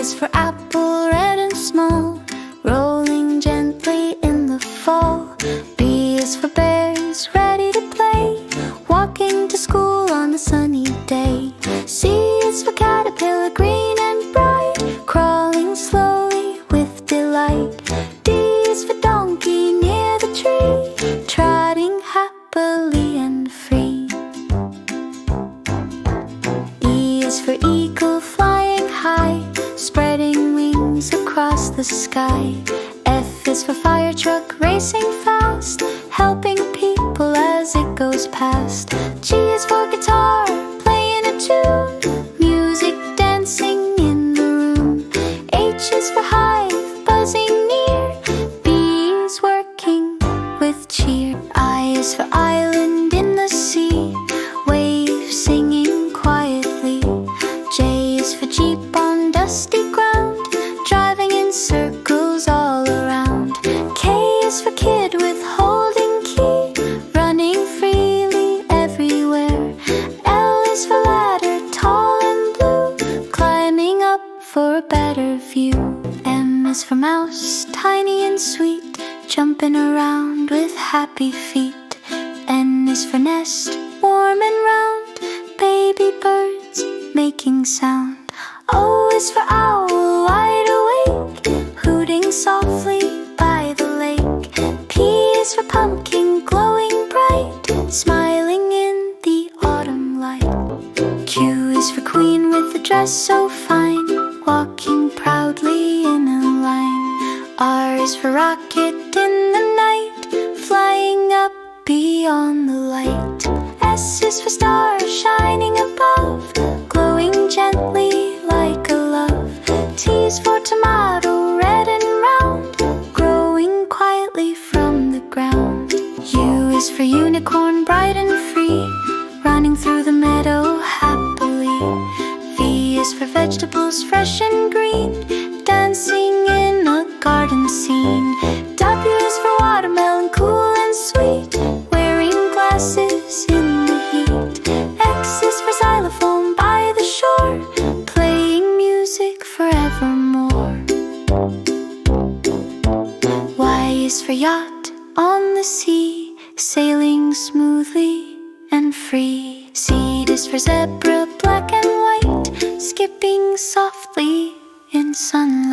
is for apple, red and small, rolling gently in the fall. B is for bears, ready to play, walking to school on a sunny day. C is for caterpillar, green and bright, crawling slowly with delight. D is for donkey, near the tree, trotting happily and free. E is for eagle, flying high, spreading wings across the sky. F is for fire truck, racing fast, helping people as it goes past. G is for guitar, playing a tune, music dancing in the room. H is for hive, buzzing near, bees working with cheer. I is for island in the sea, waves singing quietly. J is for jeep on dusty ground, driving in circles all around. K is for kid with holding key, running freely everywhere. L is for ladder, tall and blue, climbing up for a better view. M is for mouse, tiny and sweet, jumping around with happy feet. N is for nest, warm and round, baby birds making sound. O is for owl, wide awake, hooting softly by the lake. P is for pumpkin, glowing bright, smiling in the autumn light. Q is for queen with a dress so fine, walking proudly in a line. R is for rocket in the night, flying up beyond the light. S is for star, shining above, glowing gently like a love. T is for tomato, red and round, growing quietly from the ground. U is for unicorn, bright and free, running through the meadow happily. V is for vegetables, fresh and green, dancing in a garden scene. W is for watermelon, cool and sweet, wearing glasses in the heat. X is for xylophone by the shore, playing music forevermore. Y is for yacht on the sea, sailing smoothly and free. Z is for zebra, black and white, skipping softly in sunlight.